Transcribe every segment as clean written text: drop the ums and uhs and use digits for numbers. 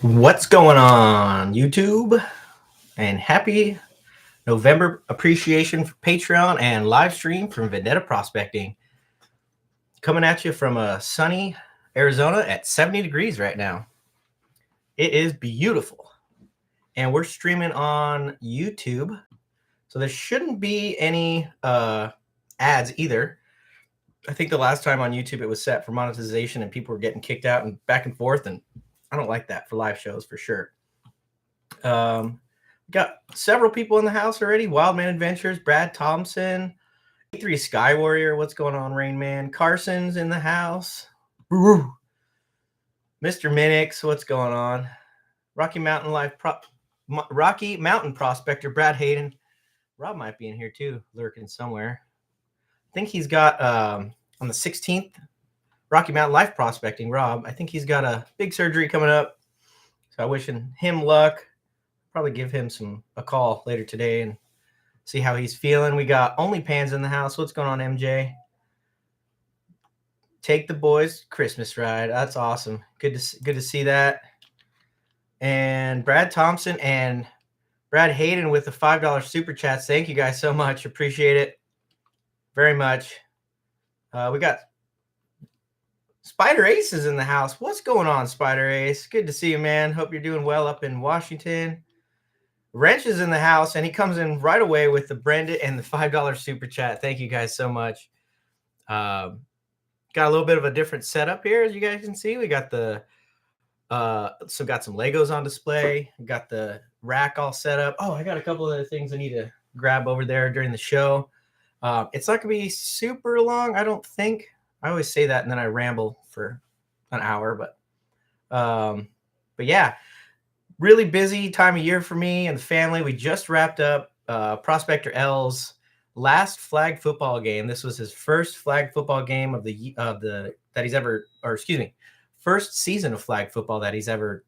What's going on, YouTube? And happy November appreciation for Patreon and live stream from Vendetta Prospecting. Coming at you from a sunny Arizona at 70 degrees right now. It is beautiful. And we're streaming on YouTube. So there shouldn't be any ads either. I think the last time on YouTube it was set for monetization and people were getting kicked out and back and forth. And I don't like that for live shows for sure. Got several people in the house already. Wildman Adventures, Brad Thompson, A3 Sky Warrior. What's going on, Rain Man? Carson's in the house. Woo-woo. Mr. Minix, what's going on? Rocky Mountain Prospector, Brad Hayden. Rob might be in here too, lurking somewhere. I think he's got on the 16th, Rocky Mountain Life Prospecting, Rob. I think he's got a big surgery coming up. So I'm wishing him luck. Probably give him a call later today and see how he's feeling. We got OnlyPans in the house. What's going on, MJ? Take the boys Christmas ride. That's awesome. Good to see that. And Brad Thompson and Brad Hayden with the $5 super chats. Thank you guys so much. Appreciate it very much. We got Spider Ace is in the house. What's going on, Spider Ace? Good to see you, man. Hope you're doing well up in Washington. Wrench is in the house, and he comes in right away with the Brenda and the $5 super chat. Thank you guys so much. Got a little bit of a different setup here, as you guys can see. We got got some Legos on display. We got the rack all set up. Oh, I got a couple of other things I need to grab over there during the show. It's not gonna be super long, I don't think. I always say that and then I ramble for an hour, but yeah. Really busy time of year for me and the family. We just wrapped up Prospector L's last flag football game. This was his first flag football game first season of flag football that he's ever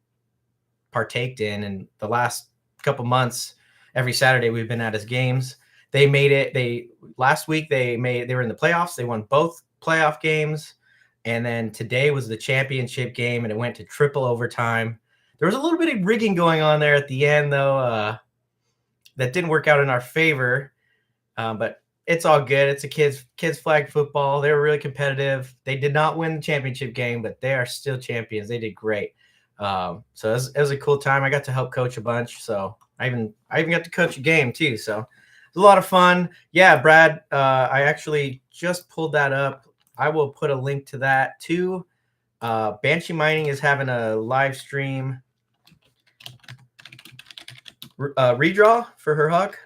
partaked in. And the last couple months, every Saturday we've been at his games. They made it. Last week they were in the playoffs. They won both playoff games, and then today was the championship game, and it went to triple overtime. There was a little bit of rigging going on there at the end, though, that didn't work out in our favor. But it's all good. It's a kids flag football. They were really competitive. They did not win the championship game, but they are still champions. They did great. So it was a cool time. I got to help coach a bunch. So I even got to coach a game too. So it was a lot of fun. Yeah, Brad, I actually just pulled that up. I will put a link to that too. Banshee Mining is having a live stream redraw for her huck.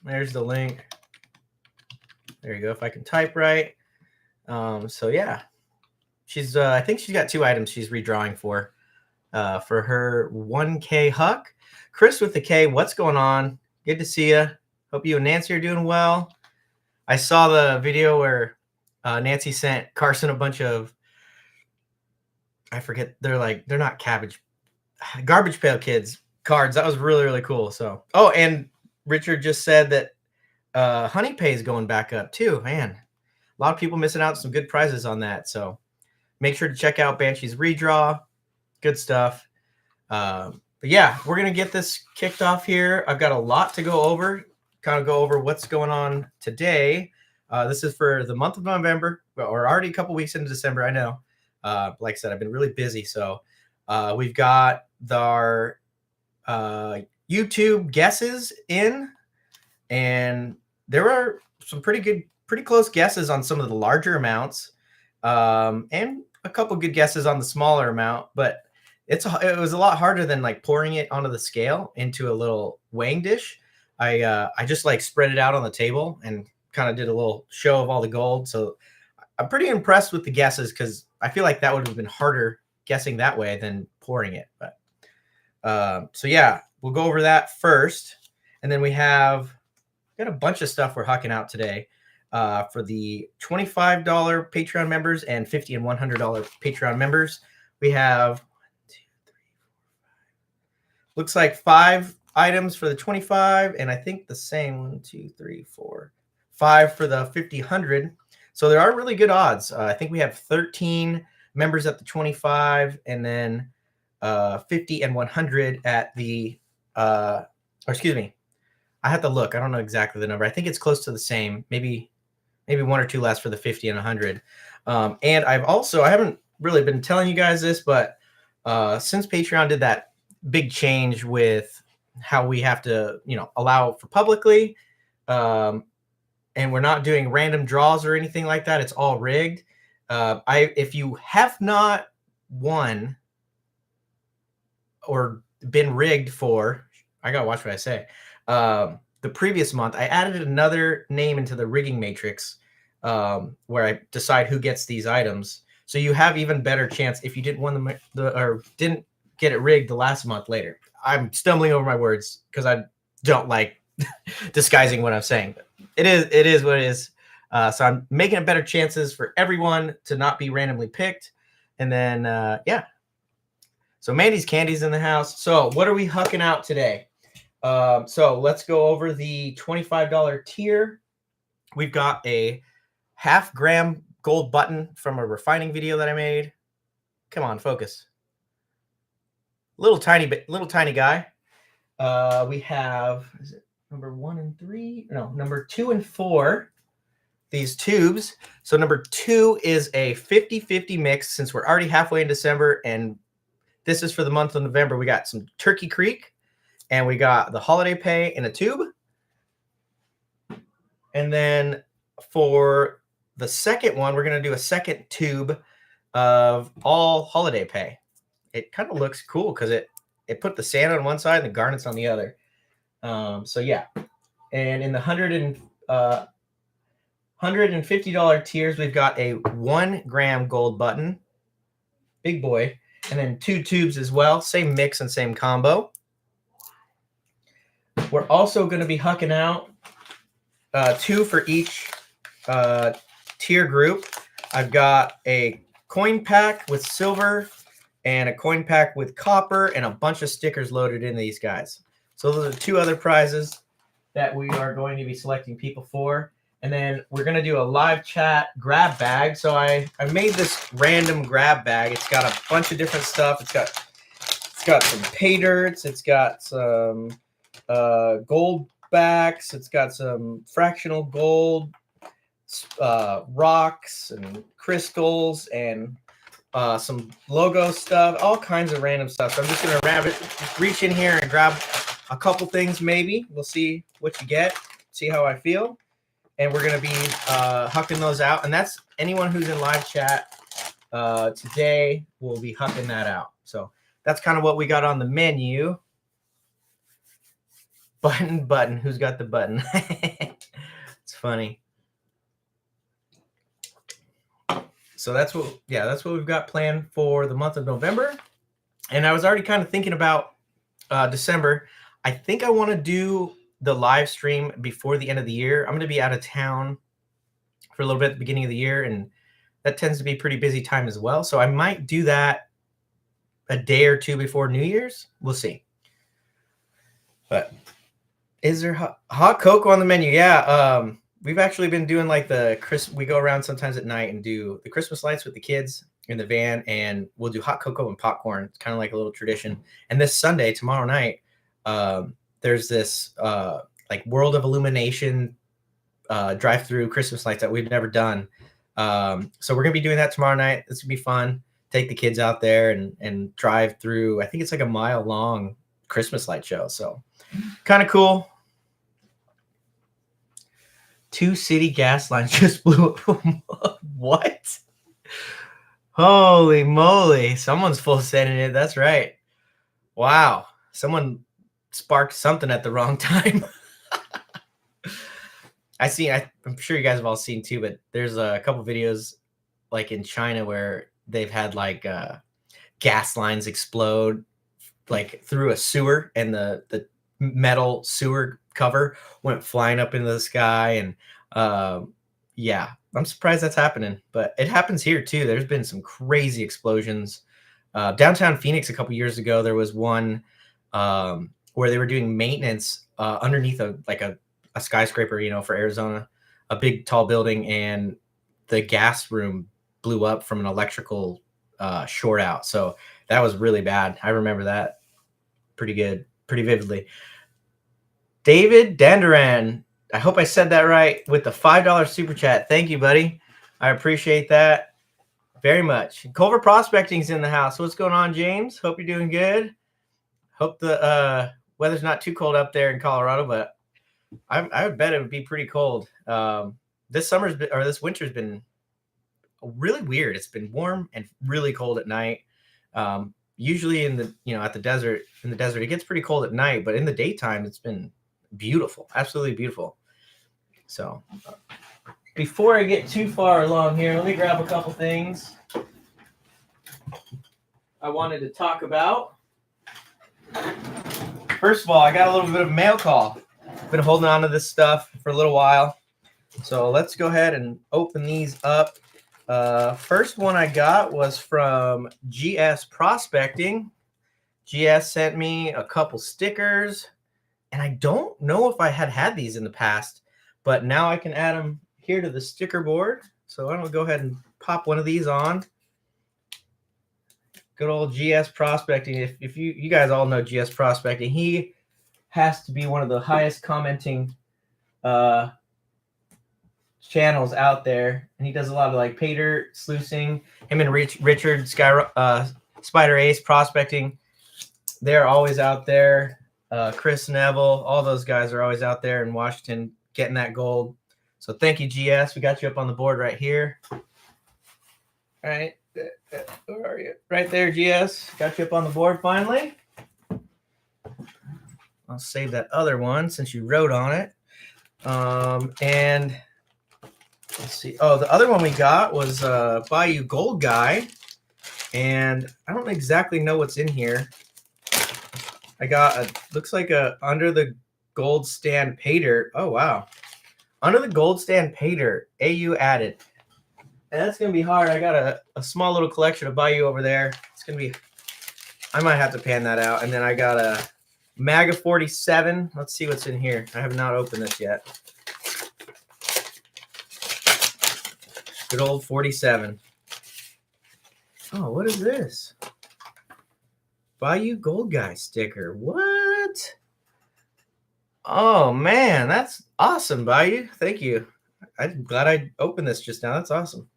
There's the link. There you go. If I can type right. So yeah, she's I think she's got 2 items she's redrawing for her 1K huck. Chris with the K, what's going on? Good to see you. Hope you and Nancy are doing well. I saw the video where Nancy sent Carson a bunch of, I forget, they're not garbage pail kids cards. That was really, really cool. So, oh, and Richard just said that Honey Pay is going back up too. Man, a lot of people missing out on some good prizes on that. So make sure to check out Banshee's redraw. Good stuff. But yeah, we're going to get this kicked off here. I've got a lot to go over, what's going on today. This is for the month of November. We're already a couple weeks into December, I know. Like I said, I've been really busy. So we've got our YouTube guesses in, and there are some pretty close guesses on some of the larger amounts, and a couple good guesses on the smaller amount, but it was a lot harder than like pouring it onto the scale into a little weighing dish. I just like spread it out on the table and kind of did a little show of all the gold. So I'm pretty impressed with the guesses because I feel like that would have been harder guessing that way than pouring it. But so yeah, we'll go over that first, and then we got a bunch of stuff we're hucking out today for the $25 Patreon members and $50 and $100 Patreon members. We have looks like 5 items for the 25, and I think the same 5 for the 50, 100. So there are really good odds. I think we have 13 members at the 25, and then 50 and 100 at the or excuse me, I have to look. I don't know exactly the number. I think it's close to the same, maybe one or two less for the 50 and 100. And I haven't really been telling you guys this, but since Patreon did that big change with how we have to, allow for publicly, and we're not doing random draws or anything like that. It's all rigged. If you have not won or been rigged for, I gotta watch what I say. The previous month, I added another name into the rigging matrix, where I decide who gets these items. So you have even better chance if you didn't win or didn't get it rigged the last month later. I'm stumbling over my words because I don't like disguising what I'm saying. But it is what it is. So I'm making it better chances for everyone to not be randomly picked. And then, yeah. So Mandy's Candy's in the house. So what are we hucking out today? So let's go over the $25 tier. We've got a 0.5 gram gold button from a refining video that I made. Come on, focus. Little tiny guy. We have, is it number 1 and 3? No, number 2 and 4. These tubes. So number 2 is a 50-50 mix. Since we're already halfway in December and this is for the month of November, we got some Turkey Creek and we got the Holiday Pay in a tube. And then for the second one, we're going to do a second tube of all Holiday Pay. It kind of looks cool because it put the Santa on one side and the garnets on the other. So yeah. And in the $150 tiers, we've got a 1 gram gold button. Big boy. And then 2 tubes as well. Same mix and same combo. We're also going to be hucking out 2 for each tier group. I've got a coin pack with silver and a coin pack with copper and a bunch of stickers loaded in these guys. So those are 2 other prizes that we are going to be selecting people for. And then we're going to do a live chat grab bag. So I made this random grab bag. It's got a bunch of different stuff. It's got some pay dirts. It's got some gold backs. It's got some fractional gold, rocks and crystals and some logo stuff, all kinds of random stuff. So I'm just going to reach in here and grab a couple things maybe. We'll see what you get, see how I feel. And we're going to be hucking those out. And that's anyone who's in live chat today will be hucking that out. So that's kind of what we got on the menu. Button. Who's got the button? It's funny. So that's what we've got planned for the month of November. And I was already kind of thinking about December. I think I want to do the live stream before the end of the year. I'm going to be out of town for a little bit at the beginning of the year, and that tends to be a pretty busy time as well. So I might do that a day or 2 before New Year's. We'll see. But is there hot cocoa on the menu? Yeah. We've actually been doing like we go around sometimes at night and do the Christmas lights with the kids in the van, and we'll do hot cocoa and popcorn. It's kind of like a little tradition. And this Sunday, tomorrow night, there's this like World of Illumination drive-through Christmas lights that we've never done. So we're going to be doing that tomorrow night. This will be fun. Take the kids out there and drive through. I think it's like a mile-long Christmas light show. So kind of cool. 2 city gas lines just blew up. What? Holy moly. Someone's full sending it. That's right. Wow. Someone sparked something at the wrong time. I'm sure you guys have all seen too, but there's a couple videos like in China where they've had like gas lines explode like through a sewer, and the metal sewer cover went flying up into the sky. And yeah, I'm surprised that's happening, but it happens here too. There's been some crazy explosions. Downtown Phoenix a couple years ago, there was one where they were doing maintenance underneath a skyscraper, for Arizona, a big tall building, and the gas room blew up from an electrical short out. So that was really bad. I remember that pretty vividly. David Dandaran, I hope I said that right, with the $5 super chat. Thank you, buddy. I appreciate that very much. Culver Prospecting's in the house. What's going on, James? Hope you're doing good. Hope the weather's not too cold up there in Colorado, but I would bet it would be pretty cold. This winter's been really weird. It's been warm and really cold at night. Usually in the desert, it gets pretty cold at night, but in the daytime, it's been beautiful, absolutely beautiful. So before I get too far along here, let me grab a couple things I wanted to talk about. First of all, I got a little bit of mail call. Been holding on to this stuff for a little while. So let's go ahead and open these up. First one I got was from GS Prospecting. GS sent me a couple stickers, and I don't know if I had these in the past, but now I can add them here to the sticker board. So I'm going to go ahead and pop one of these on. Good old GS Prospecting. If you guys all know GS Prospecting, he has to be one of the highest commenting channels out there, and he does a lot of like pay dirt sluicing. Him and Richard Spider Ace Prospecting, they're always out there. Chris Neville, all those guys are always out there in Washington getting that gold. So thank you, GS. We got you up on the board right here. All right, where are you? Right there, GS. Got you up on the board finally. I'll save that other one since you wrote on it. And let's see. Oh, the other one we got was Bayou Gold Guy, and I don't exactly know what's in here. I got looks like a Under the Gold Stand Pay Dirt. Oh wow, Under the Gold Stand Pay Dirt. AU added. And that's gonna be hard. I got a small little collection of Bayou over there. It's gonna be. I might have to pan that out. And then I got a MAGA 47. Let's see what's in here. I have not opened this yet. Good old 47. Oh, what is this? Bayou Gold Guy sticker. What? Oh, man. That's awesome, Bayou. Thank you. I'm glad I opened this just now. That's awesome.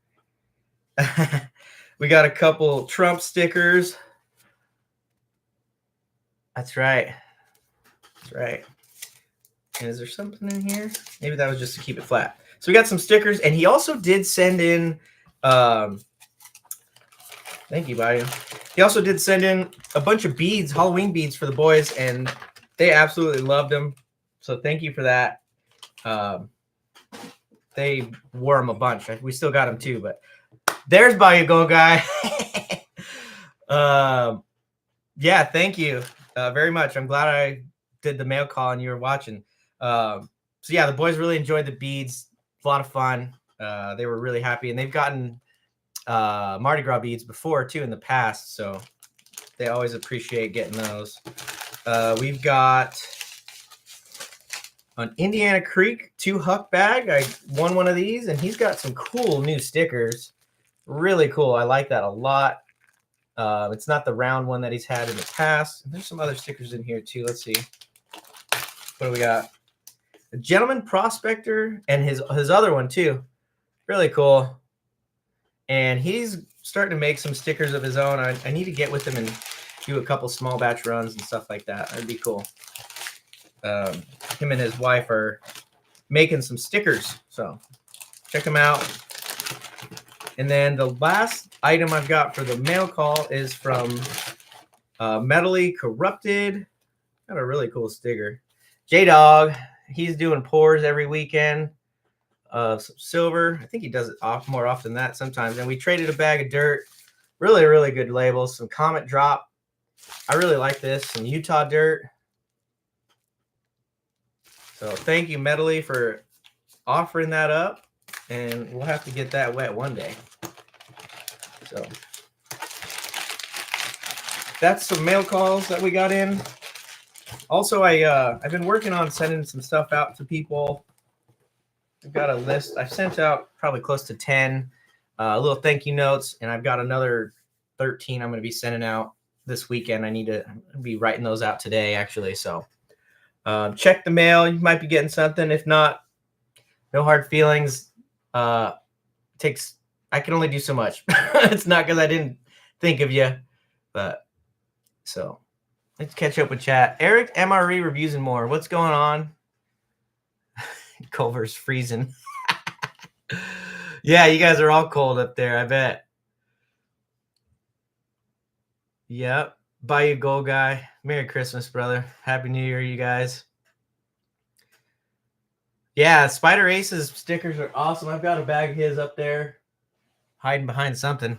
We got a couple Trump stickers. That's right. That's right. And is there something in here? Maybe that was just to keep it flat. So we got some stickers, and he also did send in thank you, Bayou. He also did send in a bunch of beads, Halloween beads for the boys, and they absolutely loved them. So thank you for that. They wore them a bunch. We still got them too, but there's Bayou Gold Guy. Yeah, thank you very much. I'm glad I did the mail call and you were watching. So yeah, the boys really enjoyed the beads. A lot of fun. They were really happy, and they've gotten Mardi Gras beads before too in the past, so they always appreciate getting those. We've got an Indiana Creek 2 Huck bag. I won one of these, and he's got some cool new stickers. Really cool. I like that a lot. It's not the round one that he's had in the past. There's some other stickers in here too. Let's see. What do we got? A Gentleman Prospector, and his other one too. Really cool. And he's starting to make some stickers of his own. I need to get with him and do a couple small batch runs and stuff like that. That'd be cool. Him and his wife are making some stickers, so check them out. And then the last item I've got for the mail call is from Metally Corrupted. Got a really cool sticker. J-Dog, he's doing pours every weekend. Some silver. I think he does it more often than that sometimes. And we traded a bag of dirt. Really, really good labels. Some Comet Drop. I really like this. Some Utah dirt. So thank you, Metally, for offering that up. And we'll have to get that wet one day. So that's some mail calls that we got in. Also, I've been working on sending some stuff out to people. I've got a list. I've sent out probably close to 10 little thank you notes, and I've got another 13 I'm going to be sending out this weekend. I need to be writing those out today, actually. So check the mail. You might be getting something. If not, no hard feelings. I can only do so much. It's not because I didn't think of you, but so let's catch up with chat. Eric, MRE reviews and more. What's going on? Culver's freezing. Yeah, you guys are all cold up there, I bet. Yep. Bayou Gold Guy. Merry Christmas, brother. Happy New Year, you guys. Yeah, Spider Aces stickers are awesome. I've got a bag of his up there, hiding behind something.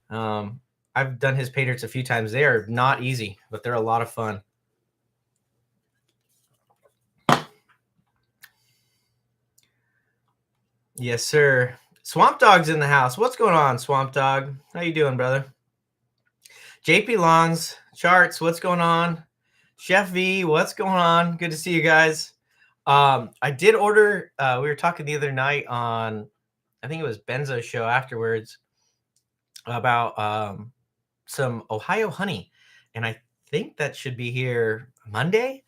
I've done his pay dirts a few times. They are not easy, but they're a lot of fun. Yes, sir. Swamp Dog's in the house. What's going on, Swamp Dog? How you doing, brother? JP Longs, Charts, what's going on? Chef V, what's going on? Good to see you guys. I did order, we were talking the other night on, I think it was Benzo's show afterwards, about some Ohio honey. And I think that should be here Monday.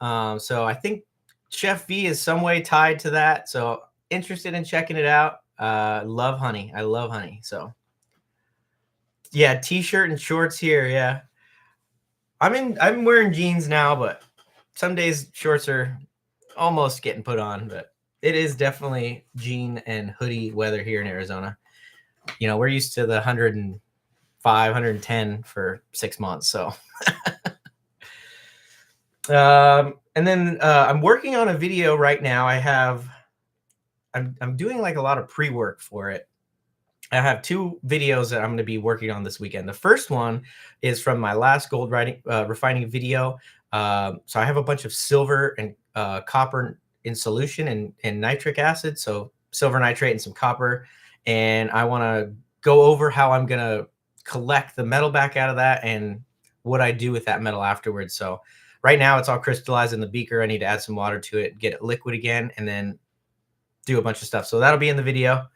So I think Chef V is some way tied to that. So interested in checking it out. Love honey. I love honey. So yeah, t-shirt and shorts here. Yeah. I'm wearing jeans now, but some days shorts are almost getting put on, but it is definitely jean and hoodie weather here in Arizona. You know, we're used to the 105, 110 for 6 months. So, and then I'm working on a video right now. I'm doing like a lot of pre-work for it. I have 2 videos that I'm going to be working on this weekend. The first one is from my last gold refining video. So I have a bunch of silver and copper in solution and nitric acid. So silver nitrate and some copper. And I want to go over how I'm going to collect the metal back out of that and what I do with that metal afterwards. So right now it's all crystallized in the beaker. I need to add some water to it, get it liquid again, and then do a bunch of stuff. So that'll be in the video.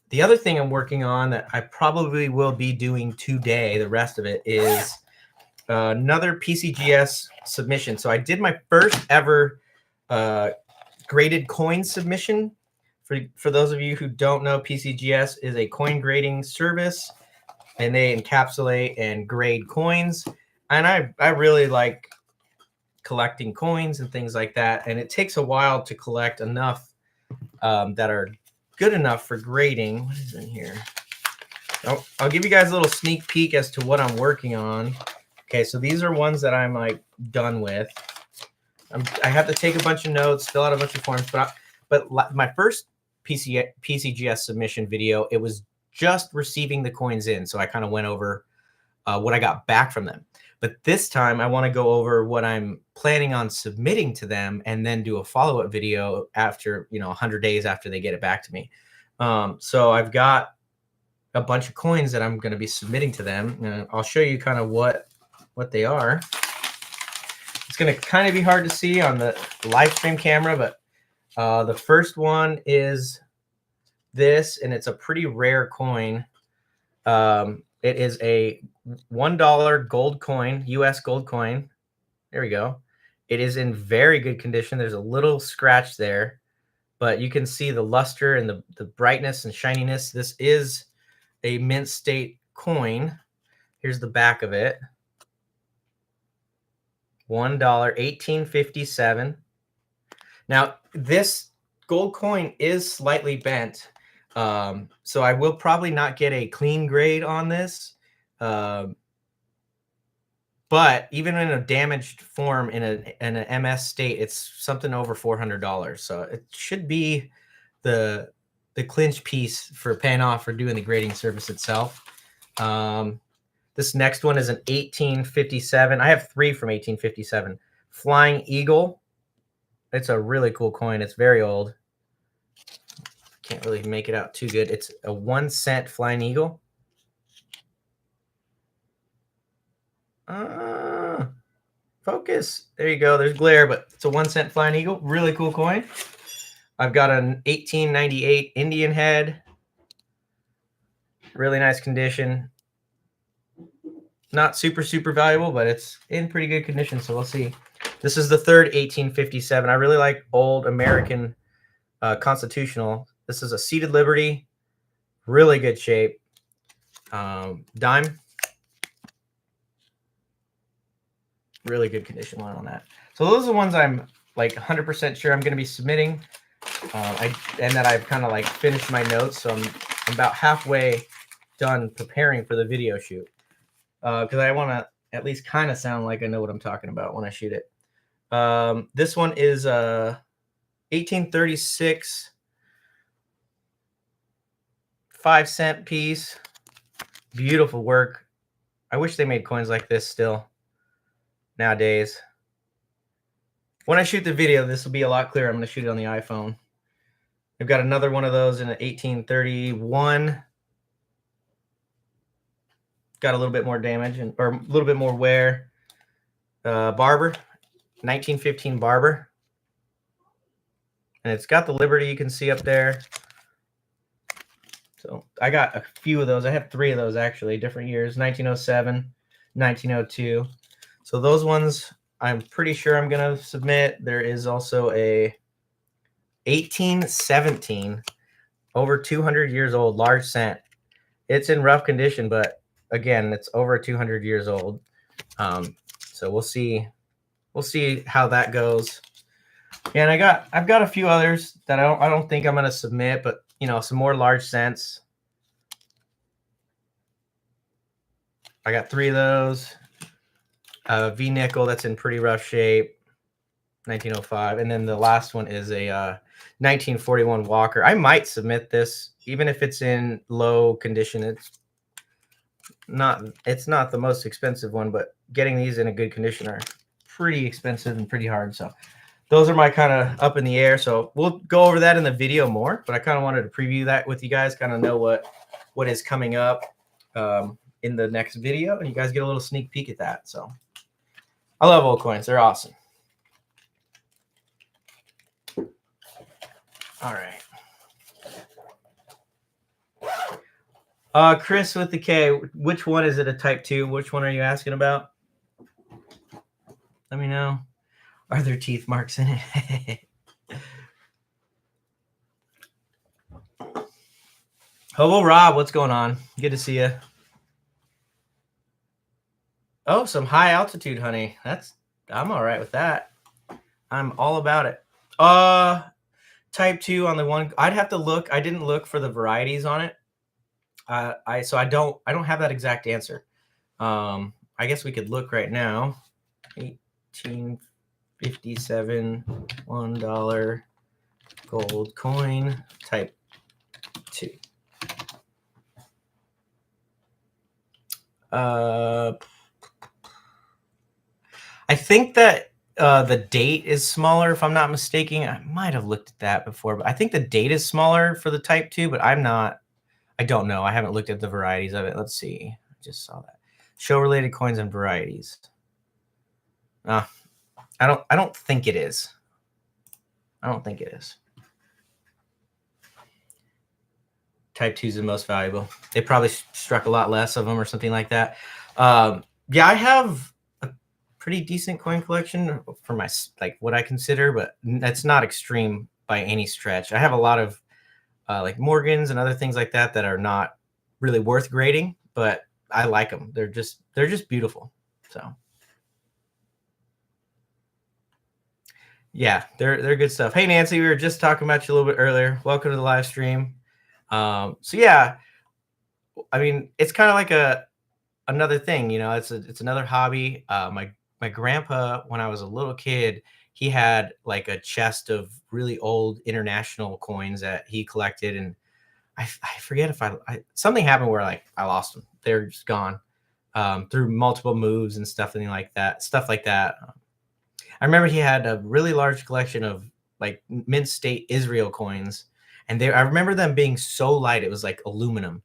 The other thing I'm working on that I probably will be doing today, the rest of it, is another PCGS submission. So I did my first ever graded coin submission. For those of you who don't know, PCGS is a coin grading service, and they encapsulate and grade coins. And I really like collecting coins and things like that. And it takes a while to collect enough that are good enough for grading. What is in here? I'll give you guys a little sneak peek as to what I'm working on. Okay, so these are ones that I'm like done with. I have to take a bunch of notes, fill out a bunch of forms, but my first PCGS submission video, it was just receiving the coins in. So I kind of went over what I got back from them. But this time I want to go over what I'm planning on submitting to them and then do a follow-up video after, 100 days after they get it back to me. So I've got a bunch of coins that I'm going to be submitting to them. And I'll show you kind of what they are. It's going to kind of be hard to see on the live stream camera, but the first one is this, and it's a pretty rare coin. It is a $1 gold coin, US gold coin. There we go. It is in very good condition. There's a little scratch there, but you can see the luster and the brightness and shininess. This is a mint state coin. Here's the back of it. $1, 1857. Now, this gold coin is slightly bent. So I will probably not get a clean grade on this. But even in a damaged form in an MS state, it's something over $400. So it should be the clinch piece for paying off for doing the grading service itself. This next one is an 1857. I have 3 from 1857. Flying Eagle. It's a really cool coin. It's very old. Can't really make it out too good. It's a 1 cent Flying Eagle. Focus. There you go. There's glare, but it's a 1 cent Flying Eagle. Really cool coin. I've got an 1898 Indian head. Really nice condition. Not super, super valuable, but it's in pretty good condition. So we'll see. This is the third 1857. I really like old American constitutional. This is a seated Liberty. Really good shape. Dime. Really good condition one on that. So those are the ones I'm like 100% sure I'm going to be submitting. And that I've kind of like finished my notes. So I'm about halfway done preparing for the video shoot. Because I want to at least kind of sound like I know what I'm talking about when I shoot it. This one is 1836 5-cent piece. Beautiful work. I wish they made coins like this still nowadays. When I shoot the video, this will be a lot clearer. I'm going to shoot it on the iPhone. I've got another one of those in an 1831. Got a little bit more damage or a little bit more wear. Barber, 1915 Barber. And it's got the Liberty you can see up there. So I got a few of those. I have 3 of those actually, different years, 1907, 1902. So those ones I'm pretty sure I'm going to submit. There is also a 1817, over 200 years old, large cent. It's in rough condition, but again, it's over 200 years old. So we'll see how that goes. And I've got a few others that I don't think I'm going to submit, but some more large cents. I got 3 of those. V nickel that's in pretty rough shape, 1905, and then the last one is a 1941 Walker. I might submit this even if it's in low condition. It's not the most expensive one, but getting these in a good condition are pretty expensive and pretty hard. So those are my kind of up in the air. So we'll go over that in the video more, but I kind of wanted to preview that with you guys, kind of know what is coming up in the next video, and you guys get a little sneak peek at that. So I love old coins. They're awesome. All right. Chris with the K, which one is it, a type 2? Which one are you asking about? Let me know. Are there teeth marks in it? Hobo Rob, what's going on? Good to see you. Oh, some high altitude honey. I'm all right with that. I'm all about it. Type 2 on the one. I'd have to look. I didn't look for the varieties on it. So I don't have that exact answer. I guess we could look right now. 1857 $1 gold coin, type 2. I think that the date is smaller, if I'm not mistaken. I might have looked at that before, but I think the date is smaller for the type 2, but I don't know. I haven't looked at the varieties of it. Let's see. I just saw that. Show related coins and varieties. I don't think it is. I don't think it is. Type 2 is the most valuable. They probably struck a lot less of them or something like that. Yeah, I have a pretty decent coin collection for my what I consider, but that's not extreme by any stretch. I have a lot of like Morgans and other things like that are not really worth grading, but I like them. They're just beautiful. So yeah, they're good stuff. Hey Nancy, we were just talking about you a little bit earlier. Welcome to the live stream. So yeah, I mean, it's kind of like another thing, it's another hobby. My grandpa, when I was a little kid, he had like a chest of really old international coins that he collected, and I forget if something happened where like I lost them. They're just gone through multiple moves and stuff like that. I remember he had a really large collection of like mint state Israel coins, and I remember them being so light it was like aluminum.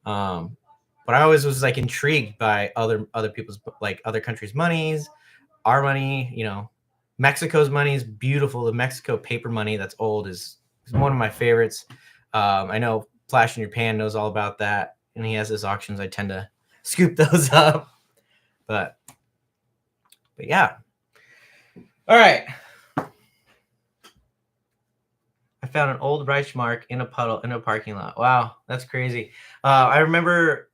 But I always was like intrigued by other people's, like other countries' monies, our money. Mexico's money is beautiful. The Mexico paper money that's old is one of my favorites. I know Flash in Your Pan knows all about that. and he has his auctions, I tend to scoop those up. But yeah. All right. I found an old Reichmark in a puddle in a parking lot. Wow, that's crazy. I remember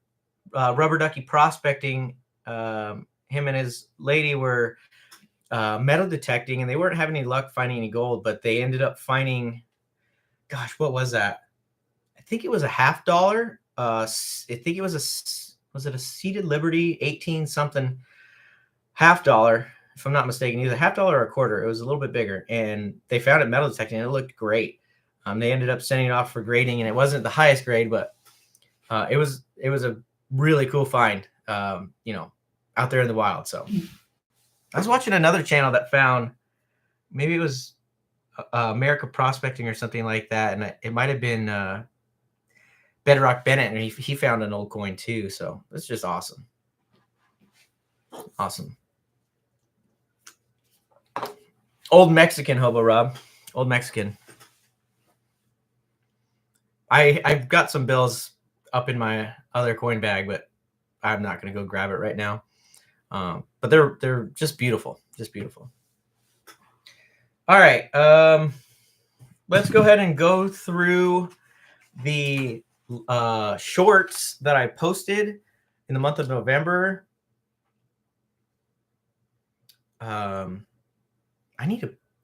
Rubber Ducky prospecting. Him and his lady were metal detecting, and they weren't having any luck finding any gold, but they ended up finding, gosh, what was that? I think it was a $50. I think it was was it a Seated Liberty 18 something $50, if I'm not mistaken, either $50 or a quarter. It was a little bit bigger, and they found it metal detecting, and it looked great. They ended up sending it off for grading, and it wasn't the highest grade, but it was a really cool find, out there in the wild. So I was watching another channel that found, maybe it was America Prospecting or something like that, and it might have been Bedrock Bennett, and he found an old coin too. So it's just awesome. Awesome. Old Mexican, Hobo Rob. Old Mexican. I've got some bills up in my other coin bag, but I'm not going to go grab it right now. But they're just beautiful. Just beautiful. All right. Let's go ahead and go through the shorts that I posted in the month of November.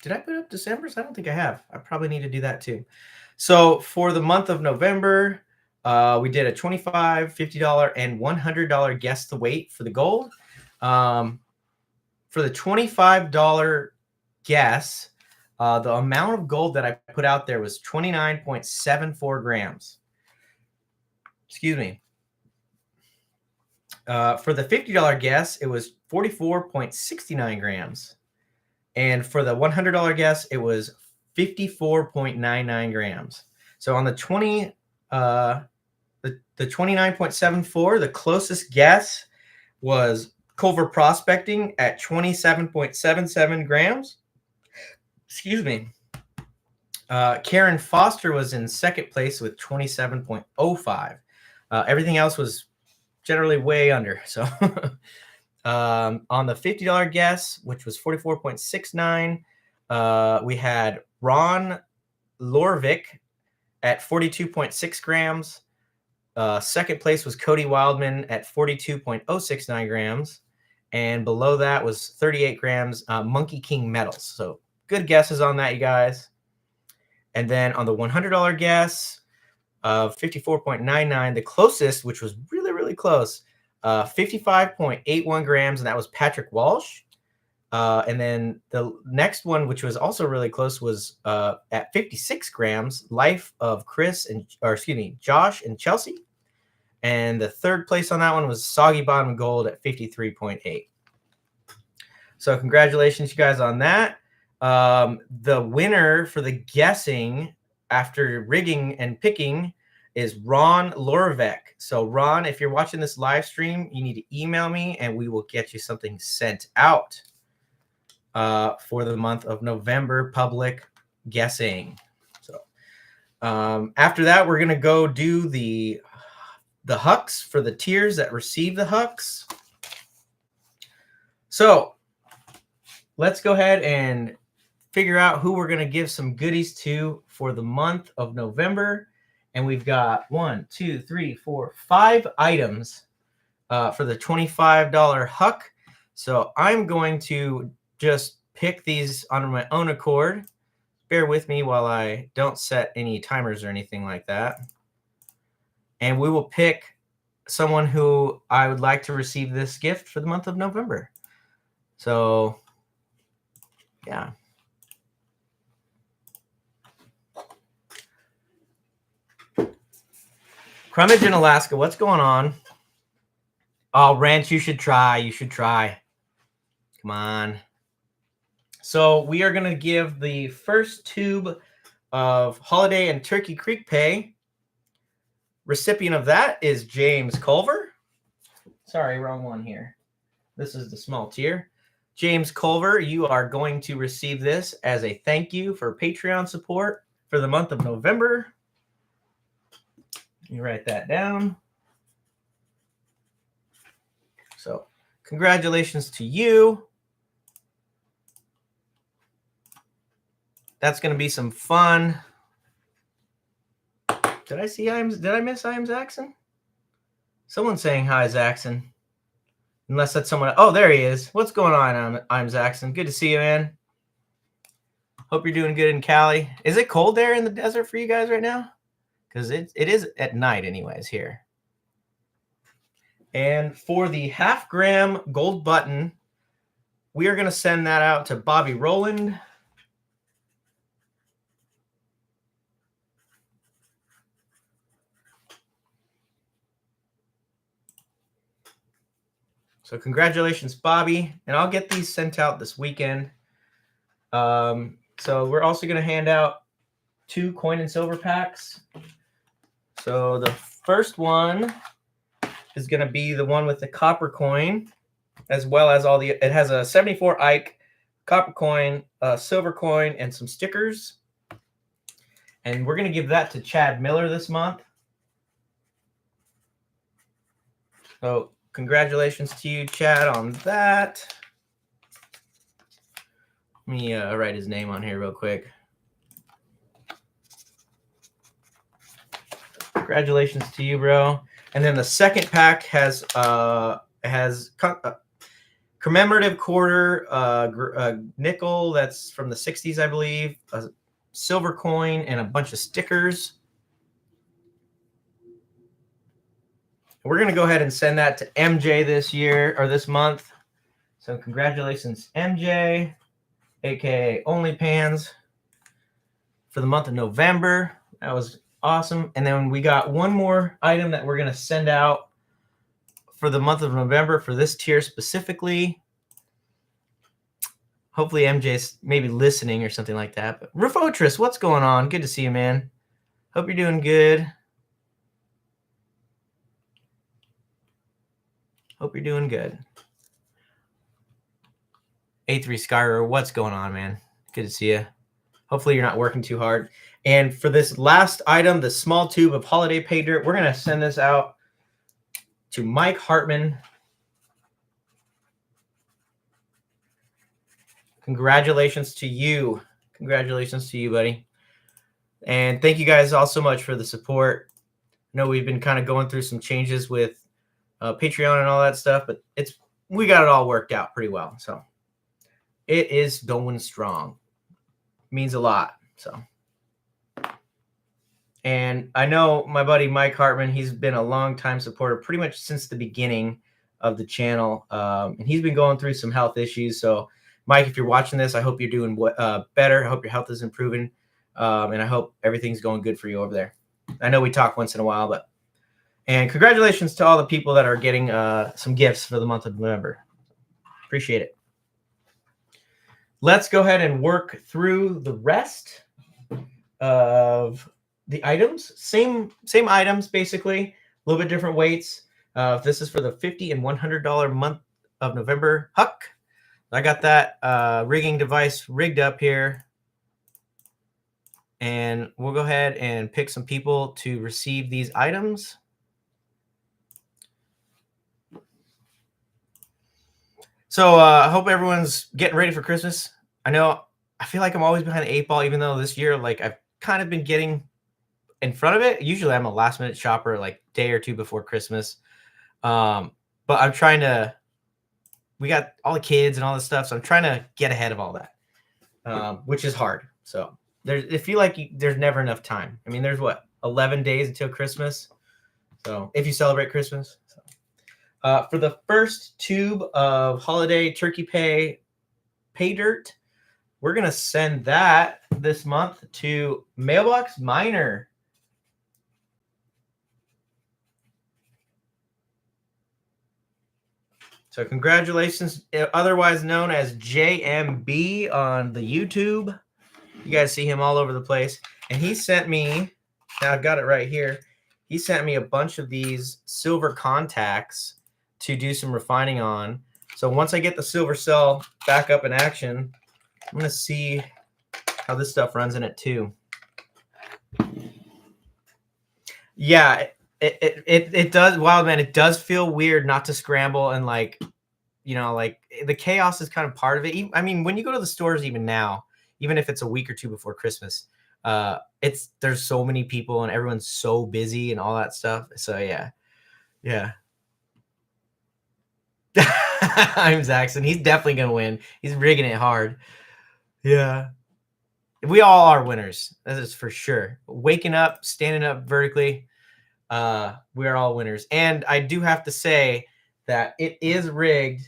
Did I put up December's? I don't think I have. I probably need to do that too. So for the month of November, we did a $25, $50, and $100 guess the weight for the gold. For the $25 guess, the amount of gold that I put out there was 29.74 grams. Excuse me. For the $50 guess, it was 44.69 grams. And for the $100 guess, it was 54.99 grams. So on the 29.74, the closest guess was Culver Prospecting at 27.77 grams. Excuse me. Karen Foster was in second place with 27.05. Everything else was generally way under. So on the $50 guess, which was 44.69, we had Ron Lorvik at 42.6 grams. Second place was Cody Wildman at 42.069 grams. And below that was 38 grams, Monkey King Metals. So good guesses on that, you guys. And then on the $100 guess of 54.99, the closest, which was really, really close, 55.81 grams, and that was Patrick Walsh. And then the next one, which was also really close, was at 56 grams, Life of Josh and Chelsea. And the third place on that one was Soggy Bottom Gold at 53.8. So congratulations, you guys, on that. The winner for the guessing after rigging and picking is Ron Lorvek. So Ron, if you're watching this live stream, you need to email me and we will get you something sent out for the month of November public guessing. So after that, we're going to go do the hucks for the tiers that receive the hucks. So let's go ahead and figure out who we're going to give some goodies to for the month of November. And we've got 5 items for the $25 huck. So I'm going to just pick these on my own accord. Bear with me while I don't set any timers or anything like that. And we will pick someone who I would like to receive this gift for the month of November. So, yeah. Crummage in Alaska, what's going on? Oh, Ranch, you should try. You should try. Come on. So we are going to give the first tube of Holiday and Turkey Creek Pay. Recipient of that is James Culver. Sorry, wrong one here. This is the small tier. James Culver, you are going to receive this as a thank you for Patreon support for the month of November. You write that down. So congratulations to you. That's going to be some fun. Did I miss I am Zaxxon? Someone's saying hi, Zaxxon. Unless that's someone. Oh, there he is. What's going on? I'm Zaxxon. Good to see you, man. Hope you're doing good in Cali. Is it cold there in the desert for you guys right now? Because it is at night anyways here. And for the half-gram gold button, we are going to send that out to Bobby Rowland. So congratulations, Bobby. And I'll get these sent out this weekend. So we're also going to hand out 2 coin and silver packs. So the first one is going to be the one with the copper coin, as well as it has a 74 Ike, copper coin, silver coin, and some stickers. And we're going to give that to Chad Miller this month. So congratulations to you, Chad, on that. Let me write his name on here real quick. Congratulations to you, bro. And then the second pack has commemorative quarter, nickel that's from the 60s, I believe, a silver coin, and a bunch of stickers. We're going to go ahead and send that to MJ this month. So congratulations, MJ, aka OnlyPans, for the month of November. That was awesome. And then we got one more item that we're going to send out for the month of November for this tier specifically. Hopefully MJ's maybe listening or something like that. But Rufotris, what's going on? Good to see you, man. Hope you're doing good. Hope you're doing good. A3 Skyrer, what's going on, man? Good to see you. Hopefully you're not working too hard. And for this last item, the small tube of holiday pay dirt, we're going to send this out to Mike Hartman. Congratulations to you. Congratulations to you, buddy. And thank you guys all so much for the support. I know we've been kind of going through some changes with Patreon and all that stuff, but we got it all worked out pretty well. So it is going strong. Means a lot. So, and I know my buddy Mike Hartman, he's been a long time supporter pretty much since the beginning of the channel. And he's been going through some health issues. So Mike, if you're watching this, I hope you're doing better. I hope your health is improving. And I hope everything's going good for you over there. I know we talk once in a while, and congratulations to all the people that are getting some gifts for the month of November. Appreciate it. Let's go ahead and work through the rest of the items. Same items, basically. A little bit different weights. This is for the $50 and $100 month of November Huck. I got that rigging device rigged up here. And we'll go ahead and pick some people to receive these items. So I hope everyone's getting ready for Christmas. I feel like I'm always behind the 8 ball, even though this year, like, I've kind of been getting in front of it. Usually I'm a last minute shopper, like day or two before Christmas. But I'm trying to, we got all the kids and all this stuff. So I'm trying to get ahead of all that, which is hard. So I feel like there's never enough time. I mean, there's 11 days until Christmas. So if you celebrate Christmas. For the first tube of holiday turkey pay dirt, we're going to send that this month to Mailbox Miner. So congratulations, otherwise known as JMB on the YouTube. You guys see him all over the place. And he sent me, now I've got it right here, he sent me a bunch of these silver contacts to do some refining on. So once I get the silver cell back up in action, I'm going to see how this stuff runs in it too. Yeah, It does, Wild Man. It does feel weird not to scramble and like, like the chaos is kind of part of it. I mean, when you go to the stores, even now, even if it's a week or two before Christmas, there's so many people and everyone's so busy and all that stuff. So yeah. I'm Zaxxon. He's definitely gonna win. He's rigging it hard. Yeah. We all are winners. That is for sure. Waking up, standing up vertically. We are all winners. And I do have to say that it is rigged.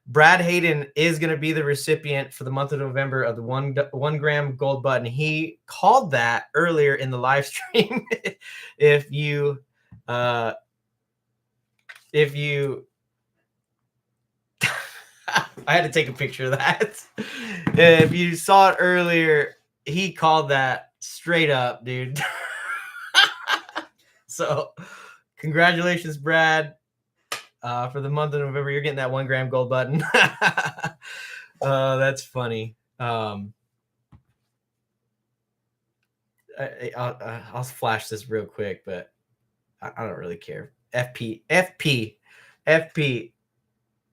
Brad Hayden is going to be the recipient for the month of November of the 1 gram gold button. He called that earlier in the live stream. if you I had to take a picture of that. If you saw it earlier, he called that straight up, dude. So congratulations, Brad. For the month of November, you're getting that 1 gram gold button. That's funny. I'll flash this real quick, but I don't really care. FP.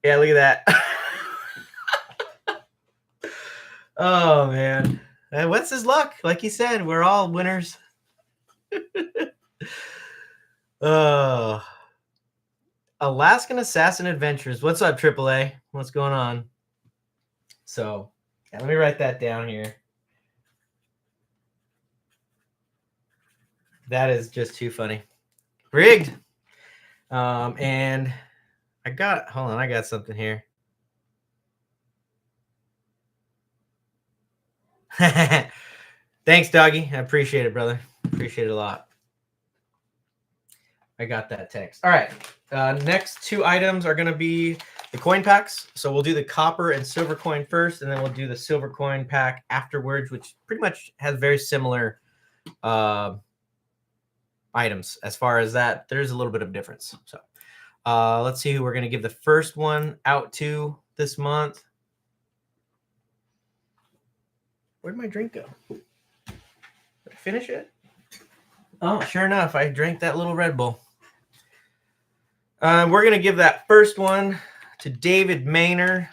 Yeah, look at that. Oh, man. And what's his luck? Like he said, we're all winners. Oh. Alaskan Assassin Adventures. What's up, AAA? What's going on? So, yeah, let me write that down here. That is just too funny. Rigged. And I got something here. Thanks, Doggy. I appreciate it, brother. Appreciate it a lot. I got that text. All right. Next 2 items are going to be the coin packs. So we'll do the copper and silver coin first, and then we'll do the silver coin pack afterwards, which pretty much has very similar items. As far as that, there's a little bit of difference. So let's see who we're going to give the first one out to this month. Where'd my drink go? Did I finish it? Oh, sure enough, I drank that little Red Bull. We're going to give that first one to David Maynard.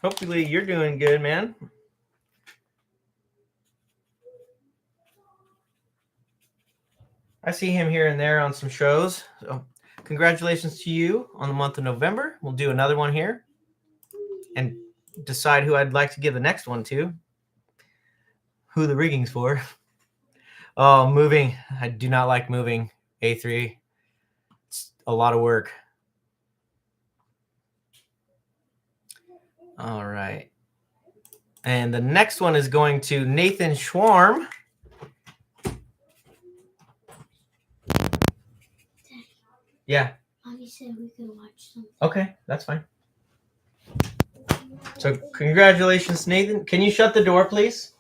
Hopefully you're doing good, man. I see him here and there on some shows. So congratulations to you on the month of November. We'll do another one here and decide who I'd like to give the next one to. Who the rigging's for. Oh, moving. I do not like moving. A3. It's a lot of work. All right. And the next one is going to Nathan Schwarm. Yeah. Mommy said we could watch something. Okay, that's fine. So congratulations, Nathan. Can you shut the door, please?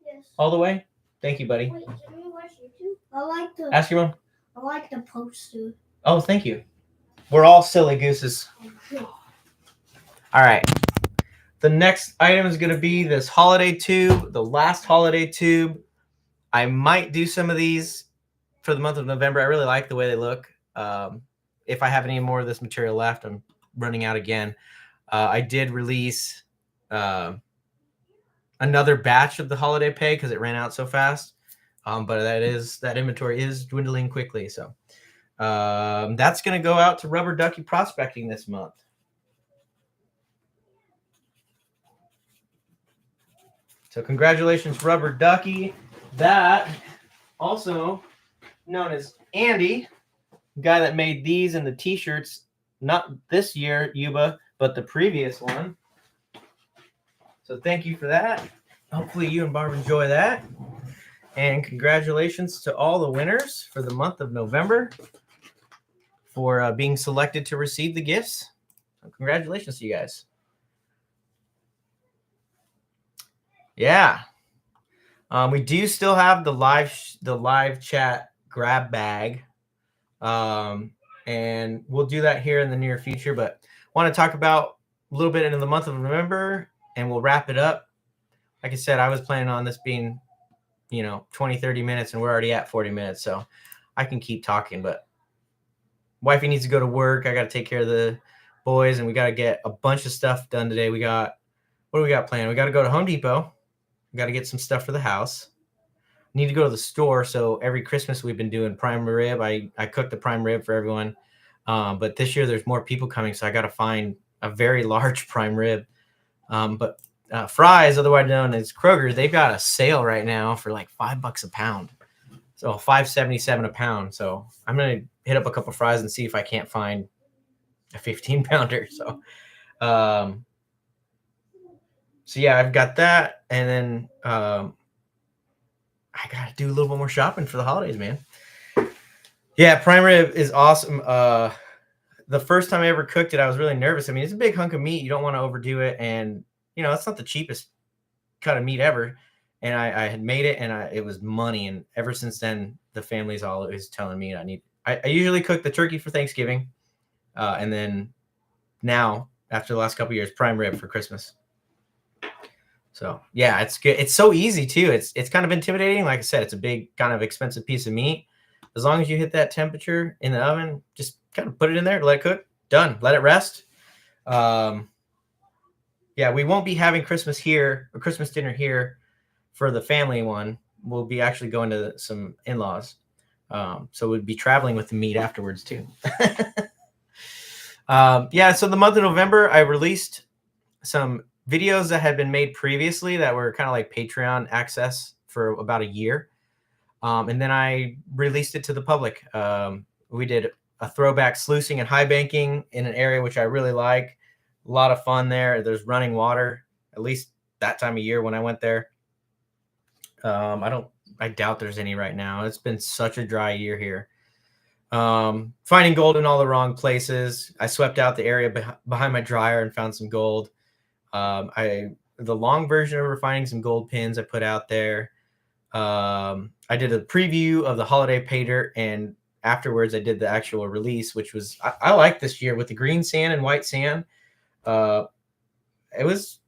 Yes. All the way? Thank you, buddy. Wait, can we watch YouTube? Ask your mom. I like the poster. Oh, thank you. We're all silly gooses. All right. The next item is going to be this holiday tube, the last holiday tube. I might do some of these for the month of November. I really like the way they look. If I have any more of this material left, I'm running out again. I did release another batch of the holiday pay because it ran out so fast. But that inventory is dwindling quickly. So that's going to go out to Rubber Ducky Prospecting this month. So congratulations, Rubber Ducky. That also known as Andy, the guy that made these and the t-shirts, not this year, Yuba, but the previous one. So thank you for that. Hopefully you and Barb enjoy that. And congratulations to all the winners for the month of November for being selected to receive the gifts. So congratulations to you guys. Yeah. We do still have the live chat grab bag. And we'll do that here in the near future, but want to talk about a little bit into the month of November and we'll wrap it up. Like I said, I was planning on this being 20, 30 minutes, and we're already at 40 minutes. So I can keep talking, but wifey needs to go to work. I got to take care of the boys, and we got to get a bunch of stuff done today. What do we got planned? We got to go to Home Depot. We got to get some stuff for the house. Need to go to the store. So every Christmas we've been doing prime rib. I cooked the prime rib for everyone. But this year there's more people coming, so I got to find a very large prime rib. But Fry's, otherwise known as Kroger, they've got a sale right now for like $5 a pound. So $5.77 a pound. So I'm gonna hit up a couple of Fry's and see if I can't find a 15 pounder. So yeah, I've got that, and then I gotta do a little bit more shopping for the holidays, man. Yeah, prime rib is awesome. The first time I ever cooked it, I was really nervous. I mean, it's a big hunk of meat. You don't want to overdo it, and it's not the cheapest cut of meat ever. And I had made it, and it was money. And ever since then, the family's always telling me I usually cook the turkey for Thanksgiving, and then now after the last couple of years, prime rib for Christmas. So yeah, it's good. It's so easy too. It's kind of intimidating. Like I said, it's a big kind of expensive piece of meat. As long as you hit that temperature in the oven, just kind of put it in there, let it cook, done. Let it rest. Yeah, we won't be having Christmas here or Christmas dinner here for the family one. We'll be actually going to some in-laws. So we'd be traveling with the meat afterwards too. Yeah, so the month of November, I released some videos that had been made previously that were kind of like Patreon access for about a year. And then I released it to the public. We did a throwback sluicing and high banking in an area which I really like. A lot of fun there. There's running water, at least that time of year when I went there. I doubt there's any right now. It's been such a dry year here. Finding gold in all the wrong places. I swept out the area behind my dryer and found some gold. The long version of finding some gold pins I put out there. I did a preview of the holiday pay dirt, and afterwards I did the actual release, which was I like this year with the green sand and white sand. It was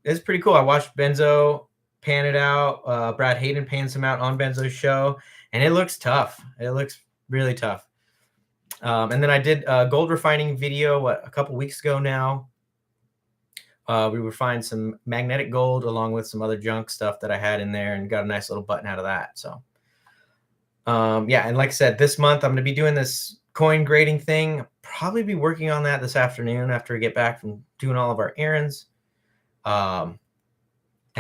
pretty cool. I watched Benzo pan it out. Brad Hayden pans some out on Benzo's show, and it looks tough. It looks really tough. And then I did a gold refining video a couple weeks ago now. We refined some magnetic gold along with some other junk stuff that I had in there, and got a nice little button out of that. So yeah, and like I said, this month I'm going to be doing this coin grading thing. Probably be working on that this afternoon after we get back from doing all of our errands. And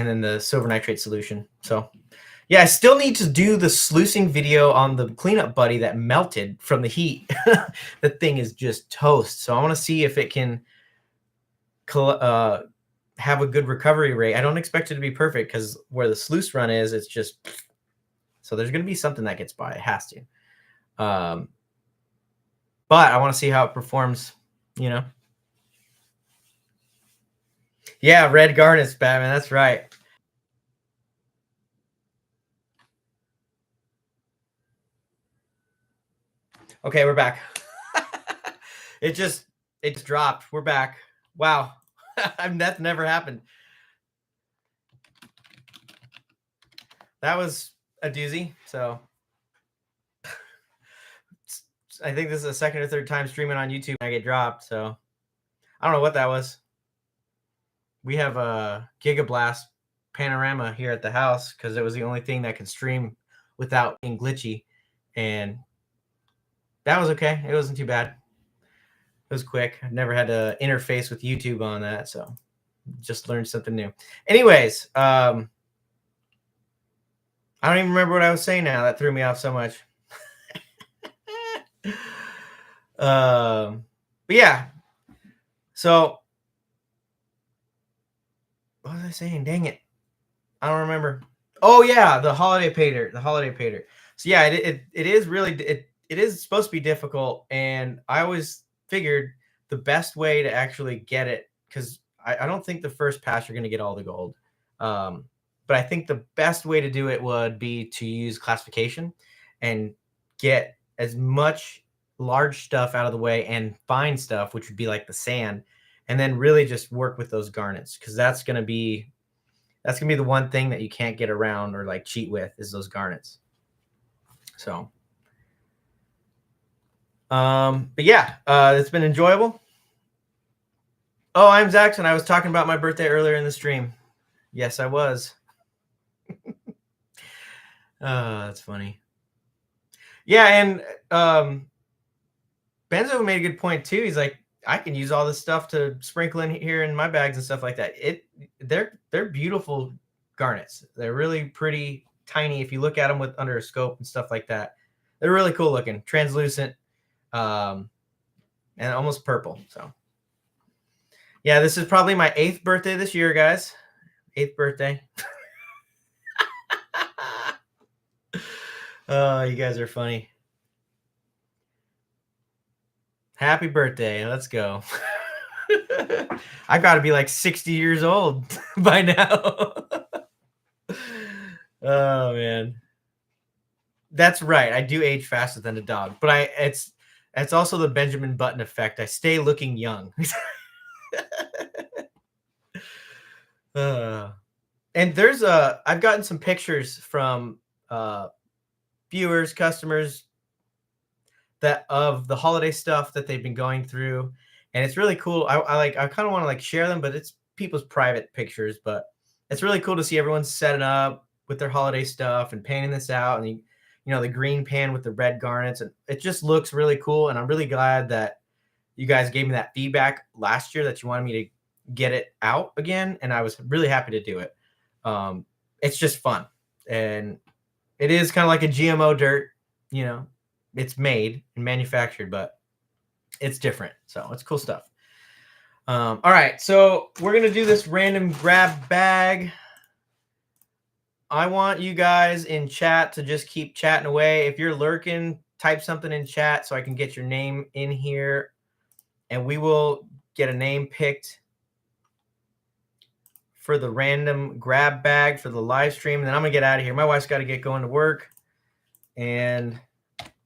then the silver nitrate solution. So yeah, I still need to do the sluicing video on the cleanup buddy that melted from the heat. The thing is just toast. So I want to see if it can have a good recovery rate. I don't expect it to be perfect because where the sluice run is, it's just, so there's going to be something that gets by. It has to. But I want to see how it performs, Yeah, red garnets, Batman. That's right. Okay, we're back. It just dropped. We're back. Wow. That never happened. That was a doozy. So I think this is the second or third time streaming on YouTube and I get dropped. So I don't know what that was. We have a Gigablast panorama here at the house because it was the only thing that could stream without being glitchy. And that was okay. It wasn't too bad. It was quick. I've never had to interface with YouTube on that, so just learned something new. Anyways, I don't even remember what I was saying now. That threw me off so much. But yeah. So what was I saying? Dang it. I don't remember. Oh yeah, the holiday pay dirt. So yeah, it is really it is supposed to be difficult, and I always figured the best way to actually get it, because I don't think the first pass you're going to get all the gold, but I think the best way to do it would be to use classification and get as much large stuff out of the way and fine stuff, which would be like the sand, and then really just work with those garnets, because that's going to be That's gonna be the one thing that you can't get around or like cheat with is those garnets. So, but yeah, it's been enjoyable. Oh, I'm Zaxxon. I was talking about my birthday earlier in the stream. Yes, I was. That's funny. Yeah, and Benzo made a good point too. He's like, I can use all this stuff to sprinkle in here in my bags and stuff like that. They're beautiful garnets. They're really pretty tiny if you look at them with under a scope and stuff like that. They're really cool looking, translucent, and almost purple. So yeah, this is probably my 8th birthday this year, guys. 8th birthday. Oh, you guys are funny. Happy birthday. Let's go. I got to be like 60 years old by now. Oh, man. That's right. I do age faster than a dog, but it's also the Benjamin Button effect. I stay looking young. And I've gotten some pictures from viewers, customers that of the holiday stuff that they've been going through, and it's really cool. I kind of want to like share them, but it's people's private pictures. But it's really cool to see everyone setting up with their holiday stuff and painting this out, and you know the green pan with the red garnets, and it just looks really cool. And I'm really glad that you guys gave me that feedback last year that you wanted me to get it out again, and I was really happy to do it. It's just fun, and it is kind of like a GMO dirt, you know. It's made and manufactured, but it's different. So it's cool stuff. All right, so we're gonna do this random grab bag. I want you guys in chat to just keep chatting away. If you're lurking, type something in chat so I can get your name in here, and we will get a name picked for the random grab bag for the live stream. And then I'm gonna get out of here. My wife's got to get going to work, and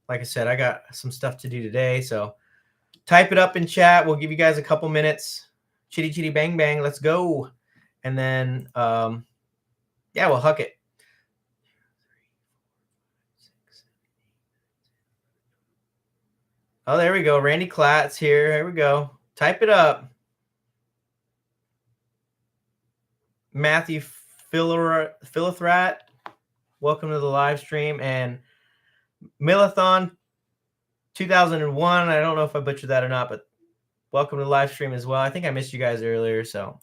like I said, I got some stuff to do today. So type it up in chat. We'll give you guys a couple minutes. Chitty chitty bang bang. Let's go. And then, yeah, we'll huck it. Oh, there we go. Randy Klatz here. Here we go. Type it up. Matthew Philithrat, welcome to the live stream. And Milathon 2001. I don't know if I butchered that or not, but welcome to the live stream as well. I think I missed you guys earlier, so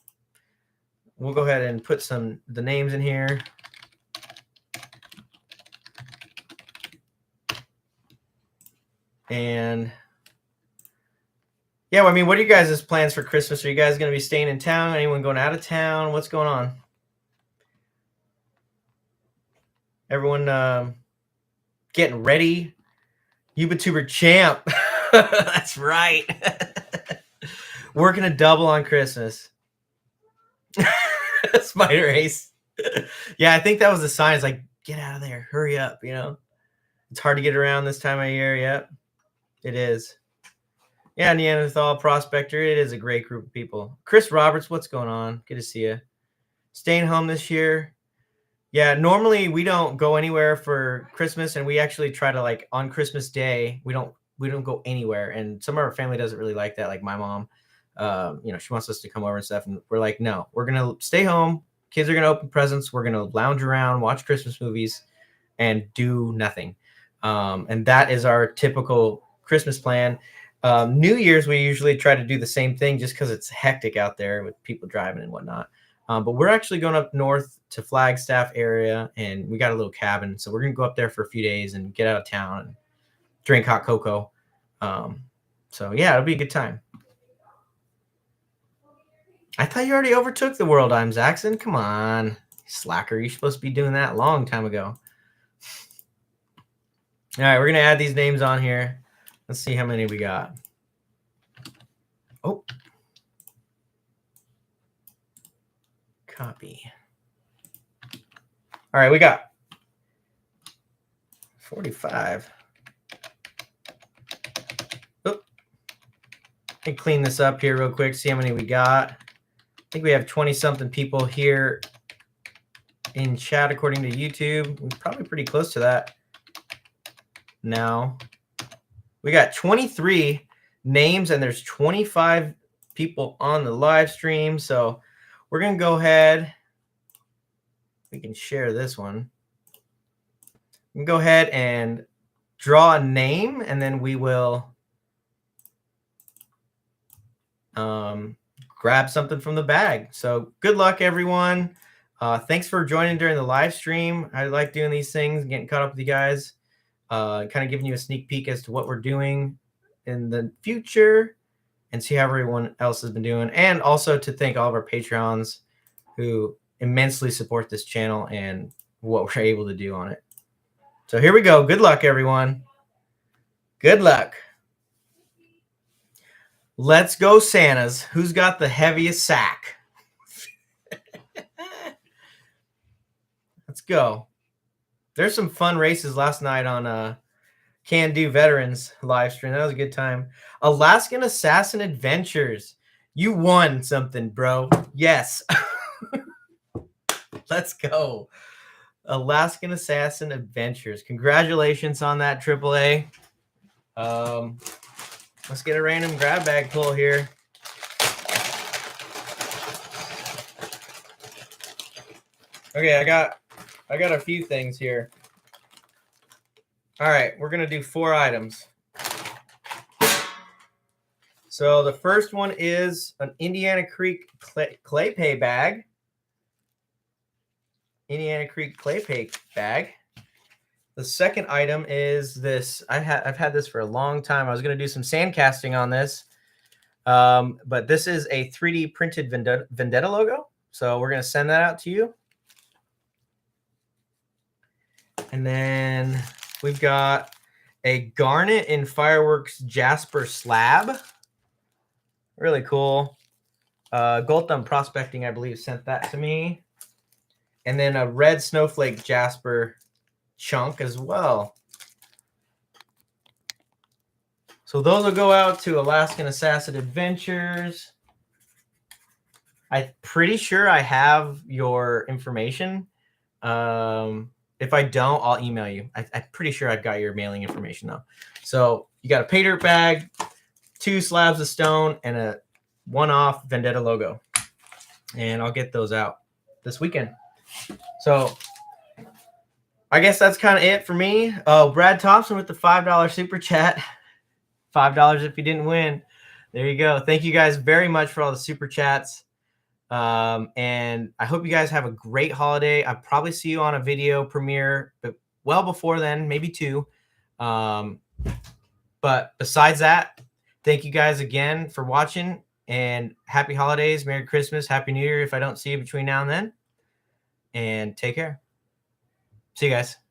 we'll go ahead and put the names in here. And yeah, well, I mean, what are you guys' plans for Christmas? Are you guys going to be staying in town? Anyone going out of town? What's going on? Everyone getting ready? YouTuber champ. That's right. Working a double on Christmas. Spider Ace. Yeah, I think that was the sign. It's like, get out of there. Hurry up, you know. It's hard to get around this time of year. Yep, it is. Yeah, Neanderthal Prospector. It is a great group of people. Chris Roberts, what's going on? Good to see you. Staying home this year. Yeah, normally we don't go anywhere for Christmas, and we actually try to, like, on Christmas Day, we don't go anywhere. And some of our family doesn't really like that. Like my mom, you know, she wants us to come over and stuff, and we're like, no, we're gonna stay home. Kids are gonna open presents. We're gonna lounge around, watch Christmas movies, and do nothing. And that is our typical Christmas plan. New Year's, we usually try to do the same thing just because it's hectic out there with people driving and whatnot. But we're actually going up north to Flagstaff area, and we got a little cabin. So we're going to go up there for a few days and get out of town and drink hot cocoa. So, yeah, it'll be a good time. I thought you already overtook the world, I'm Zaxxon. Come on, slacker. You're supposed to be doing that a long time ago. All right, we're going to add these names on here. Let's see how many we got. Oh. Copy. All right, we got 45. Oop. Let me clean this up here real quick, see how many we got. I think we have 20-something people here in chat according to YouTube. We're probably pretty close to that now. We got 23 names and there's 25 people on the live stream. So we're going to go ahead. We can share this one. We can go ahead and draw a name and then we will grab something from the bag. So good luck, everyone. Thanks for joining during the live stream. I like doing these things, getting caught up with you guys, kind of giving you a sneak peek as to what we're doing in the future and see how everyone else has been doing. And also to thank all of our Patreons who immensely support this channel and what we're able to do on it. So here we go. Good luck, everyone. Good luck. Let's go, Santas. Who's got the heaviest sack? Let's go. There's some fun races last night on Can Do Veterans live stream. That was a good time. Alaskan Assassin Adventures. You won something, bro. Yes. Let's go. Alaskan Assassin Adventures. Congratulations on that, AAA. Let's get a random grab bag pull here. Okay, I got a few things here. All right, we're gonna do 4 items. So the first one is an Indiana Creek clay pay bag. Indiana Creek clay pay bag. The second item is this. I've had this for a long time. I was going to do some sand casting on this, but this is a 3D printed Vendetta logo. So we're going to send that out to you. And then we've got a Garnet in Fireworks Jasper slab. Really cool. Gold Thumb Prospecting, I believe, sent that to me. And then a red Snowflake Jasper chunk as well. So those will go out to Alaskan Assassin Adventures. I'm pretty sure I have your information. If I don't, I'll email you. I'm pretty sure I've got your mailing information though. So you got a pay dirt bag, 2 slabs of stone, and a one-off Vendetta logo. And I'll get those out this weekend. So I guess that's kind of it for me. Brad Thompson with the $5 super chat. $5 if you didn't win. There you go. Thank you guys very much for all the super chats. And I hope you guys have a great holiday. I'll probably see you on a video premiere, but well before then, maybe 2. But besides that, thank you guys again for watching and happy holidays, Merry Christmas, Happy New Year if I don't see you between now and then. And take care. See you guys.